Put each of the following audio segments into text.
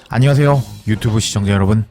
안녕하세요 유튜브 시청자 여러분,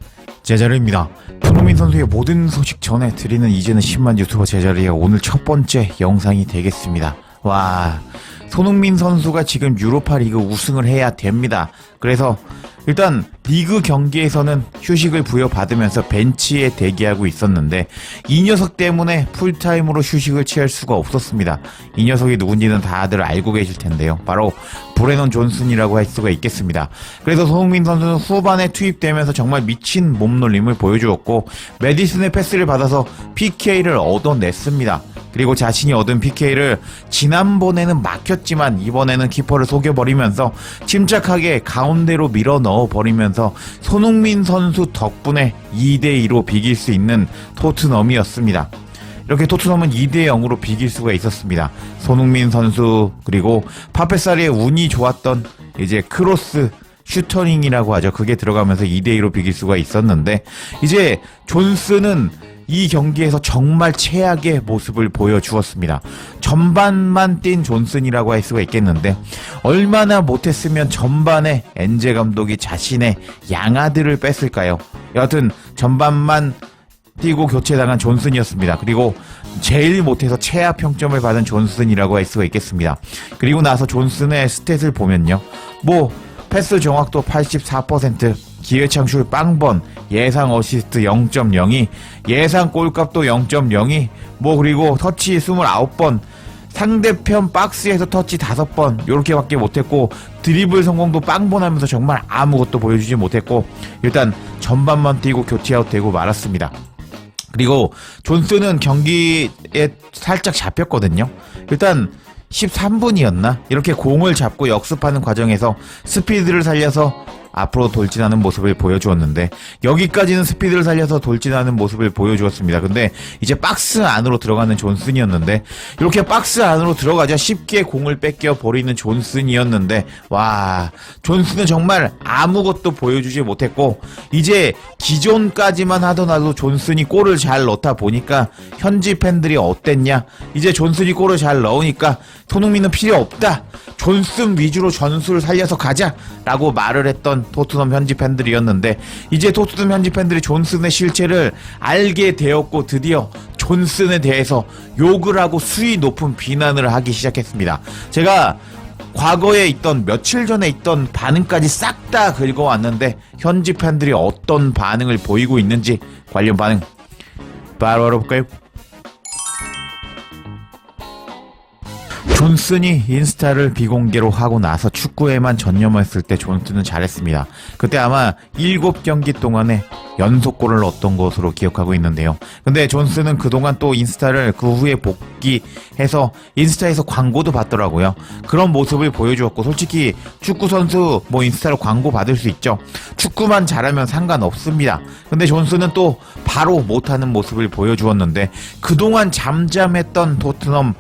제자리입니다. 손흥민 선수의 모든 소식 전해드리는 이제는 10만 유튜버 제자리의 오늘 첫 번째 영상이 되겠습니다. 와, 손흥민 선수가 지금 유로파 리그 우승을 해야 됩니다. 그래서 일단 리그 경기에서는 휴식을 부여받으면서 벤치에 대기하고 있었는데 이 녀석 때문에 풀타임으로 휴식을 취할 수가 없었습니다. 이 녀석이 누군지는 다들 알고 계실 텐데요. 바로 브레넌 존슨이라고 할 수가 있겠습니다. 그래서 손흥민 선수는 후반에 투입되면서 정말 미친 몸놀림을 보여주었고 메디슨의 패스를 받아서 PK를 얻어냈습니다. 그리고 자신이 얻은 PK를 지난번에는 막혔지만 이번에는 키퍼를 속여버리면서 침착하게 가운데로 밀어 넣어버리면서 손흥민 선수 덕분에 2대2로 비길 수 있는 토트넘이었습니다. 이렇게 토트넘은 2대0으로 비길 수가 있었습니다. 손흥민 선수 그리고 파페사리의 운이 좋았던 이제 크로스 슈터링이라고 하죠. 그게 들어가면서 2대2로 비길 수가 있었는데 이제 존슨은 이 경기에서 정말 최악의 모습을 보여주었습니다. 전반만 뛴 존슨이라고 할 수가 있겠는데 얼마나 못했으면 전반에 엔제 감독이 자신의 양아들을 뺐을까요? 여하튼 전반만 뛰고 교체당한 존슨이었습니다. 그리고 제일 못해서 최하 평점을 받은 존슨이라고 할 수가 있겠습니다. 그리고 나서 존슨의 스탯을 보면요, 패스 정확도 84%, 기회 창출 빵번, 예상 어시스트 0.02, 예상 골값도 0.02, 그리고 터치 29번, 상대편 박스에서 터치 5번, 요렇게밖에 못했고, 드리블 성공도 빵번하면서 정말 아무것도 보여주지 못했고, 일단 전반만 뛰고 교체아웃 되고 말았습니다. 그리고 존슨은 경기에 살짝 잡혔거든요. 일단 13분이었나? 이렇게 공을 잡고 역습하는 과정에서 스피드를 살려서 앞으로 돌진하는 모습을 보여주었는데 여기까지는 스피드를 살려서 돌진하는 모습을 보여주었습니다. 근데 이제 박스 안으로 들어가는 존슨이었는데 이렇게 박스 안으로 들어가자 쉽게 공을 뺏겨 버리는 존슨이었는데 와, 존슨은 정말 아무것도 보여주지 못했고 이제 기존까지만 하더라도 존슨이 골을 잘 넣다 보니까 현지 팬들이 어땠냐, 이제 존슨이 골을 잘 넣으니까 손흥민은 필요 없다, 존슨 위주로 전술을 살려서 가자 라고 말을 했던 토트넘 현지 팬들이었는데 이제 토트넘 현지 팬들이 존슨의 실체를 알게 되었고 드디어 존슨에 대해서 욕을 하고 수위 높은 비난을 하기 시작했습니다. 제가 과거에 있던 며칠 전에 있던 반응까지 싹 다 긁어왔는데 현지 팬들이 어떤 반응을 보이고 있는지 관련 반응 바로 알아볼까요? 존슨이 인스타를 비공개로 하고 나서 축구에만 전념했을 때 존슨은 잘했습니다. 그때 아마 7경기 동안에 연속골을 넣었던 것으로 기억하고 있는데요. 근데 존슨은 그동안 또 인스타를 그 후에 복귀해서 인스타에서 광고도 받더라고요. 그런 모습을 보여주었고 솔직히 축구선수 인스타로 광고 받을 수 있죠. 축구만 잘하면 상관없습니다. 근데 존슨은 또 바로 못하는 모습을 보여주었는데 그동안 잠잠했던 토트넘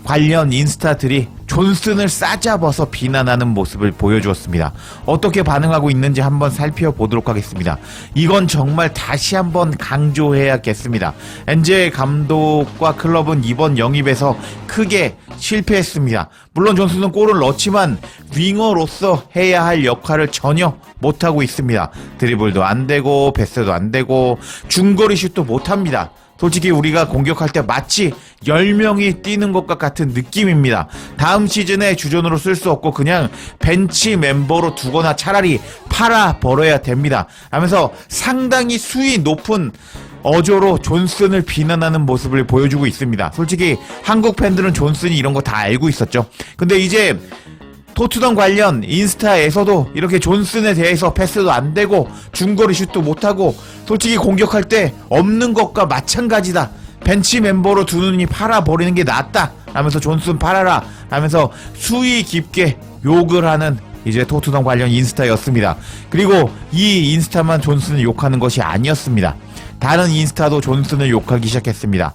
관련 인스타들이 존슨을 싸잡아서 비난하는 모습을 보여주었습니다. 어떻게 반응하고 있는지 한번 살펴보도록 하겠습니다. 이건 정말 다시 한번 강조해야겠습니다. 엔제 감독과 클럽은 이번 영입에서 크게 실패했습니다. 물론 존슨은 골을 넣지만 윙어로서 해야 할 역할을 전혀 못하고 있습니다. 드리블도 안 되고 패스도 안 되고 중거리 슛도 못합니다. 솔직히 우리가 공격할 때 마치 10명이 뛰는 것과 같은 느낌입니다. 다음 시즌에 주전으로 쓸 수 없고 그냥 벤치 멤버로 두거나 차라리 팔아 버려야 됩니다 하면서 상당히 수위 높은 어조로 존슨을 비난하는 모습을 보여주고 있습니다. 솔직히 한국 팬들은 존슨이 이런 거 다 알고 있었죠. 근데 이제 토트넘 관련 인스타에서도 이렇게 존슨에 대해서 패스도 안 되고 중거리 슛도 못하고 솔직히 공격할 때 없는 것과 마찬가지다, 벤치 멤버로 두느니 팔아버리는 게 낫다 라면서 존슨 팔아라 라면서 수위 깊게 욕을 하는 이제 토트넘 관련 인스타였습니다. 그리고 이 인스타만 존슨을 욕하는 것이 아니었습니다. 다른 인스타도 존슨을 욕하기 시작했습니다.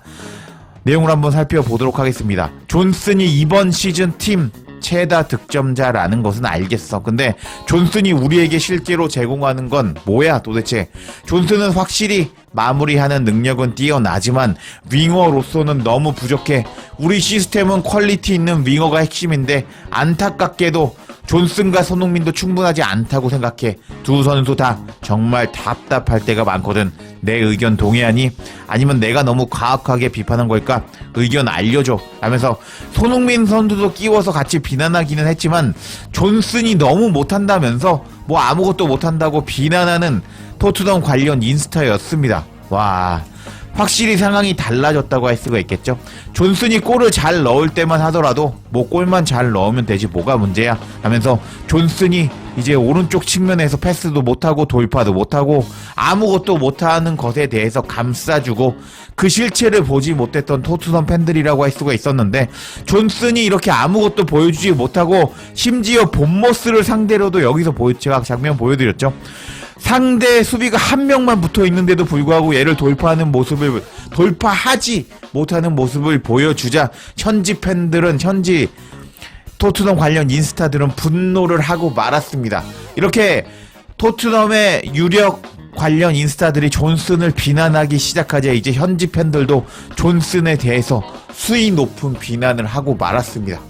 내용을 한번 살펴보도록 하겠습니다. 존슨이 이번 시즌 팀 최다 득점자라는 것은 알겠어. 근데 존슨이 우리에게 실제로 제공하는 건 뭐야 도대체? 존슨은 확실히 마무리하는 능력은 뛰어나지만 윙어로서는 너무 부족해. 우리 시스템은 퀄리티 있는 윙어가 핵심인데 안타깝게도 존슨과 손흥민도 충분하지 않다고 생각해. 두 선수 다 정말 답답할 때가 많거든. 내 의견 동의하니? 아니면 내가 너무 과학하게 비판한 걸까? 의견 알려줘 라면서 손흥민 선수도 끼워서 같이 비난하기는 했지만 존슨이 너무 못한다면서 뭐 아무것도 못한다고 비난하는 토트넘 관련 인스타였습니다. 와, 확실히 상황이 달라졌다고 할 수가 있겠죠. 존슨이 골을 잘 넣을 때만 하더라도 뭐 골만 잘 넣으면 되지 뭐가 문제야 하면서 존슨이 이제 오른쪽 측면에서 패스도 못하고 돌파도 못하고 아무것도 못하는 것에 대해서 감싸주고 그 실체를 보지 못했던 토트넘 팬들이라고 할 수가 있었는데, 존슨이 이렇게 아무것도 보여주지 못하고 심지어 본머스를 상대로도 여기서 제가 장면 보여드렸죠. 상대 수비가 한 명만 붙어 있는데도 불구하고 얘를 돌파하지 못하는 모습을 보여주자 현지 팬들은, 현지 토트넘 관련 인스타들은 분노를 하고 말았습니다. 이렇게 토트넘의 유력 관련 인스타들이 존슨을 비난하기 시작하자 이제 현지 팬들도 존슨에 대해서 수위 높은 비난을 하고 말았습니다.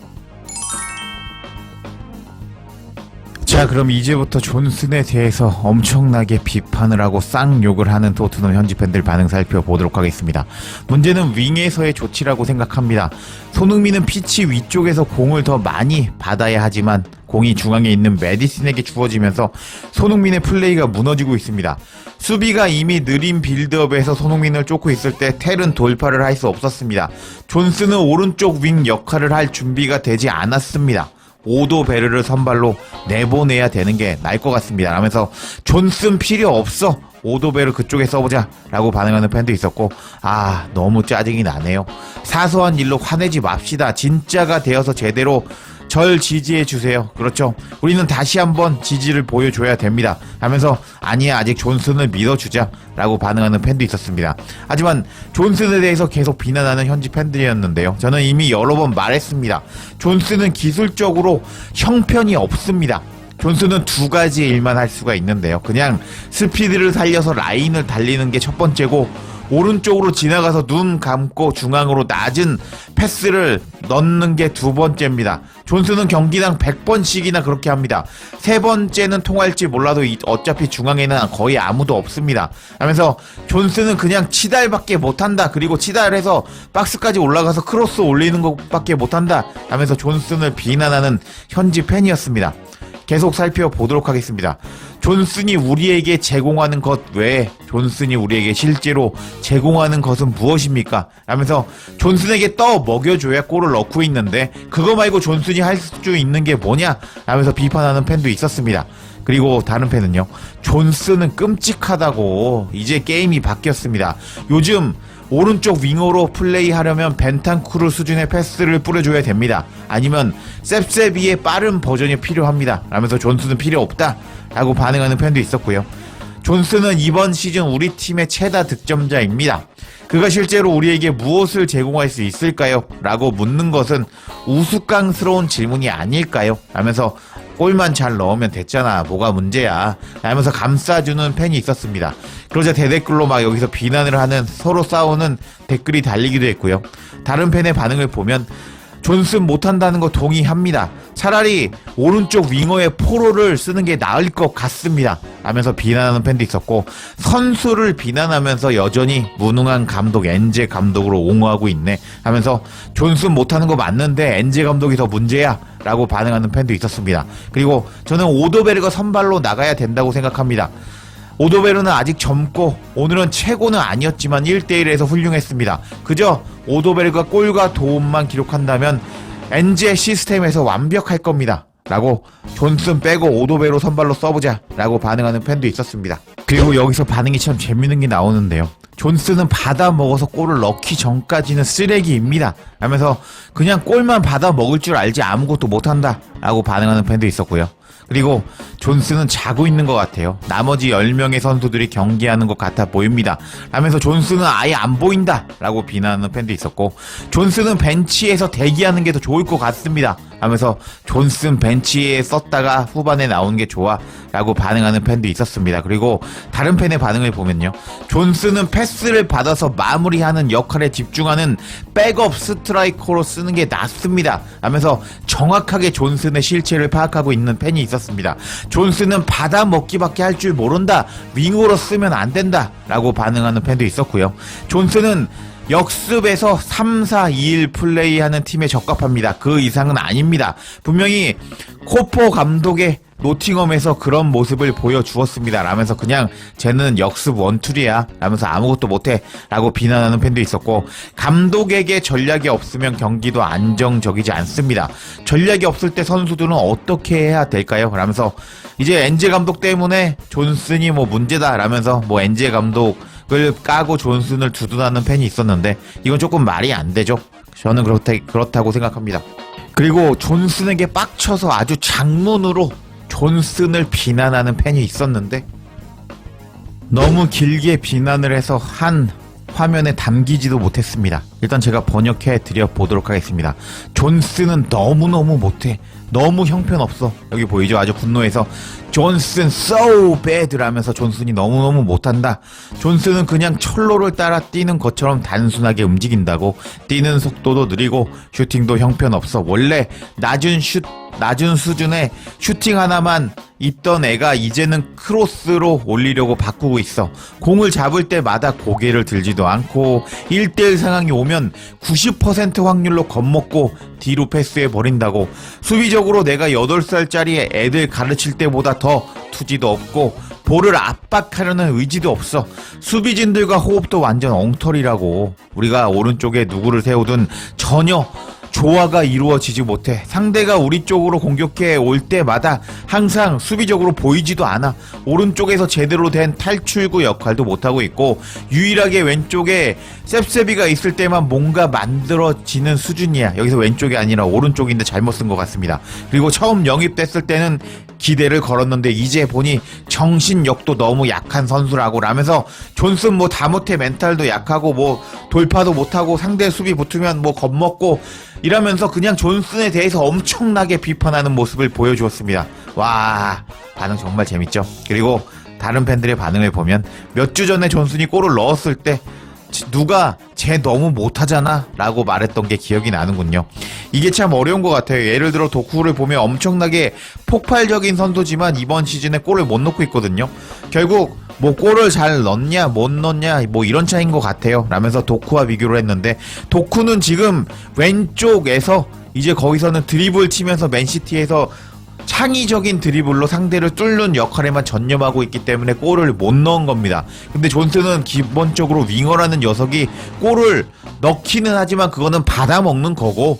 자, 그럼 이제부터 존슨에 대해서 엄청나게 비판을 하고 쌍욕을 하는 토트넘 현지 팬들 반응 살펴보도록 하겠습니다. 문제는 윙에서의 조치라고 생각합니다. 손흥민은 피치 위쪽에서 공을 더 많이 받아야 하지만 공이 중앙에 있는 메디슨에게 주어지면서 손흥민의 플레이가 무너지고 있습니다. 수비가 이미 느린 빌드업에서 손흥민을 쫓고 있을 때 텔은 돌파를 할 수 없었습니다. 존슨은 오른쪽 윙 역할을 할 준비가 되지 않았습니다. 오도베르를 선발로 내보내야 되는 게 나을 것 같습니다 라면서 존슨 필요 없어, 오도베르 그쪽에 써보자 라고 반응하는 팬도 있었고, 아, 너무 짜증이 나네요. 사소한 일로 화내지 맙시다. 진짜가 되어서 제대로 절 지지해주세요. 그렇죠, 우리는 다시 한번 지지를 보여줘야 됩니다 하면서 아니야, 아직 존슨을 믿어주자 라고 반응하는 팬도 있었습니다. 하지만 존슨에 대해서 계속 비난하는 현지 팬들이었는데요, 저는 이미 여러 번 말했습니다. 존슨은 기술적으로 형편이 없습니다. 존슨은 두 가지 일만 할 수가 있는데요, 그냥 스피드를 살려서 라인을 달리는 게 첫 번째고, 오른쪽으로 지나가서 눈 감고 중앙으로 낮은 패스를 넣는 게 두 번째입니다. 존슨은 경기당 100번씩이나 그렇게 합니다. 세 번째는 통할지 몰라도 어차피 중앙에는 거의 아무도 없습니다 하면서 존슨은 그냥 치달밖에 못한다, 그리고 치달해서 박스까지 올라가서 크로스 올리는 것밖에 못한다 하면서 존슨을 비난하는 현지 팬이었습니다. 계속 살펴보도록 하겠습니다. 존슨이 우리에게 제공하는 것 외에 존슨이 우리에게 실제로 제공하는 것은 무엇입니까? 라면서 존슨에게 떠 먹여줘야 골을 넣고 있는데 그거 말고 존슨이 할 수 있는 게 뭐냐? 라면서 비판하는 팬도 있었습니다. 그리고 다른 팬은요, 존슨은 끔찍하다고. 이제 게임이 바뀌었습니다. 요즘 오른쪽 윙어로 플레이하려면 벤탄쿠르 수준의 패스를 뿌려줘야 됩니다. 아니면 셉세비의 빠른 버전이 필요합니다 라면서 존슨은 필요 없다 라고 반응하는 팬도 있었고요. 존슨은 이번 시즌 우리 팀의 최다 득점자입니다. 그가 실제로 우리에게 무엇을 제공할 수 있을까요? 라고 묻는 것은 우스꽝스러운 질문이 아닐까요? 라면서 골만 잘 넣으면 됐잖아, 뭐가 문제야 라면서 감싸주는 팬이 있었습니다. 그러자 대댓글로 막 여기서 비난을 하는, 서로 싸우는 댓글이 달리기도 했고요. 다른 팬의 반응을 보면 존슨 못한다는 거 동의합니다. 차라리 오른쪽 윙어의 포로를 쓰는 게 나을 것 같습니다 라면서 비난하는 팬도 있었고, 선수를 비난하면서 여전히 무능한 감독 엔제 감독으로 옹호하고 있네 하면서 존슨 못하는 거 맞는데 엔제 감독이 더 문제야 라고 반응하는 팬도 있었습니다. 그리고 저는 오도베르가 선발로 나가야 된다고 생각합니다. 오도베르는 아직 젊고 오늘은 최고는 아니었지만 1대1에서 훌륭했습니다. 그저 오도베르가 골과 도움만 기록한다면 엔제 시스템에서 완벽할 겁니다 라고 존슨 빼고 오도베르 선발로 써보자 라고 반응하는 팬도 있었습니다. 그리고 여기서 반응이 참 재밌는 게 나오는데요, 존슨은 받아 먹어서 골을 넣기 전까지는 쓰레기입니다 하면서 그냥 골만 받아 먹을 줄 알지 아무것도 못한다 라고 반응하는 팬도 있었고요. 그리고 존슨은 자고 있는 것 같아요. 나머지 10명의 선수들이 경기하는 것 같아 보입니다 라면서 존슨은 아예 안 보인다 라고 비난하는 팬도 있었고, 존슨은 벤치에서 대기하는 게 더 좋을 것 같습니다 하면서 존슨 벤치에 썼다가 후반에 나오는 게 좋아 라고 반응하는 팬도 있었습니다. 그리고 다른 팬의 반응을 보면요, 존슨은 패스를 받아서 마무리하는 역할에 집중하는 백업 스트라이커로 쓰는 게 낫습니다 하면서 정확하게 존슨의 실체를 파악하고 있는 팬이 있었습니다. 존슨은 받아먹기밖에 할 줄 모른다, 윙으로 쓰면 안 된다 라고 반응하는 팬도 있었고요. 존슨은 역습에서 3-4-2-1 플레이하는 팀에 적합합니다. 그 이상은 아닙니다. 분명히 코포 감독의 노팅엄에서 그런 모습을 보여주었습니다 라면서 그냥 쟤는 역습 원툴이야 라면서 아무것도 못해 라고 비난하는 팬도 있었고, 감독에게 전략이 없으면 경기도 안정적이지 않습니다. 전략이 없을 때 선수들은 어떻게 해야 될까요? 라면서 이제 엔제 감독 때문에 존슨이 뭐 문제다 라면서 뭐 엔제 감독을 까고 존슨을 두둔하는 팬이 있었는데, 이건 조금 말이 안 되죠. 저는 그렇다고 생각합니다. 그리고 존슨에게 빡쳐서 아주 장문으로 존슨을 비난하는 팬이 있었는데, 너무 길게 비난을 해서 한 화면에 담기지도 못했습니다. 일단 제가 번역해 드려 보도록 하겠습니다. 존슨은 너무너무 못해, 너무 형편없어. 여기 보이죠? 아주 분노해서 존슨 so bad 라면서 존슨이 너무너무 못한다. 존슨은 그냥 철로를 따라 뛰는 것처럼 단순하게 움직인다고. 뛰는 속도도 느리고 슈팅도 형편없어. 원래 낮은 수준의 슈팅 하나만 있던 애가 이제는 크로스로 올리려고 바꾸고 있어. 공을 잡을 때마다 고개를 들지도 않고 1대1 상황이 오면 90% 확률로 겁먹고 뒤로 패스해버린다고. 수비적으로 내가 8살짜리 애들 가르칠 때보다 더 투지도 없고 볼을 압박하려는 의지도 없어. 수비진들과 호흡도 완전 엉터리라고. 우리가 오른쪽에 누구를 세우든 전혀 조화가 이루어지지 못해. 상대가 우리 쪽으로 공격해 올 때마다 항상 수비적으로 보이지도 않아. 오른쪽에서 제대로 된 탈출구 역할도 못하고 있고, 유일하게 왼쪽에 셉세비가 있을 때만 뭔가 만들어지는 수준이야. 여기서 왼쪽이 아니라 오른쪽인데 잘못 쓴 것 같습니다. 그리고 처음 영입됐을 때는 기대를 걸었는데 이제 보니 정신력도 너무 약한 선수라고 라면서 존슨 뭐 다 못해, 멘탈도 약하고 뭐 돌파도 못하고 상대 수비 붙으면 뭐 겁먹고 이러면서 그냥 존슨에 대해서 엄청나게 비판하는 모습을 보여주었습니다. 와, 반응 정말 재밌죠. 그리고 다른 팬들의 반응을 보면 몇 주 전에 존슨이 골을 넣었을 때 누가 쟤 너무 못하잖아 라고 말했던 게 기억이 나는군요. 이게 참 어려운 것 같아요. 예를 들어 도쿠를 보면 엄청나게 폭발적인 선수지만 이번 시즌에 골을 못 넣고 있거든요. 결국 뭐 골을 잘 넣냐 못 넣냐 뭐 이런 차이인 것 같아요 라면서 도쿠와 비교를 했는데, 도쿠는 지금 왼쪽에서 이제 거기서는 드리블 치면서 맨시티에서 창의적인 드리블로 상대를 뚫는 역할에만 전념하고 있기 때문에 골을 못 넣은 겁니다. 근데 존슨은 기본적으로 윙어라는 녀석이 골을 넣기는 하지만 그거는 받아먹는 거고,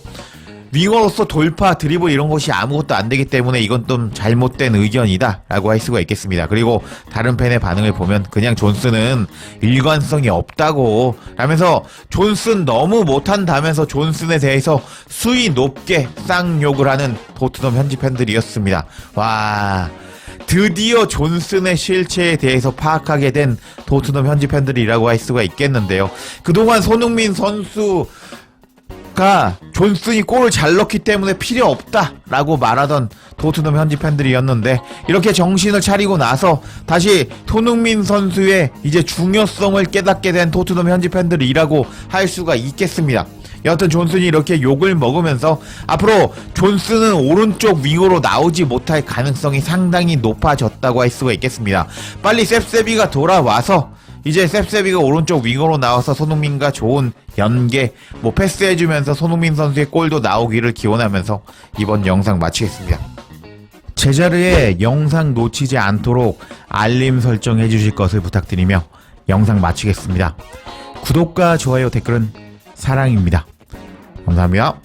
윙어로서 돌파, 드리블 이런 것이 아무것도 안 되기 때문에 이건 좀 잘못된 의견이다 라고 할 수가 있겠습니다. 그리고 다른 팬의 반응을 보면 그냥 존슨은 일관성이 없다고 라면서 존슨 너무 못한다면서 존슨에 대해서 수위 높게 쌍욕을 하는 토트넘 현지 팬들이었습니다. 와, 드디어 존슨의 실체에 대해서 파악하게 된 토트넘 현지 팬들이라고 할 수가 있겠는데요. 그동안 손흥민 선수 존슨이 골을 잘 넣기 때문에 필요 없다라고 말하던 토트넘 현지 팬들이었는데, 이렇게 정신을 차리고 나서 다시 손흥민 선수의 이제 중요성을 깨닫게 된 토트넘 현지 팬들이라고 할 수가 있겠습니다. 여하튼 존슨이 이렇게 욕을 먹으면서 앞으로 존슨은 오른쪽 윙으로 나오지 못할 가능성이 상당히 높아졌다고 할 수가 있겠습니다. 빨리 셉세비가 돌아와서 이제 셉세비가 오른쪽 윙어로 나와서 손흥민과 좋은 연계, 뭐 패스해주면서 손흥민 선수의 골도 나오기를 기원하면서 이번 영상 마치겠습니다. 제자리에 영상 놓치지 않도록 알림 설정해 주실 것을 부탁드리며 영상 마치겠습니다. 구독과 좋아요, 댓글은 사랑입니다. 감사합니다.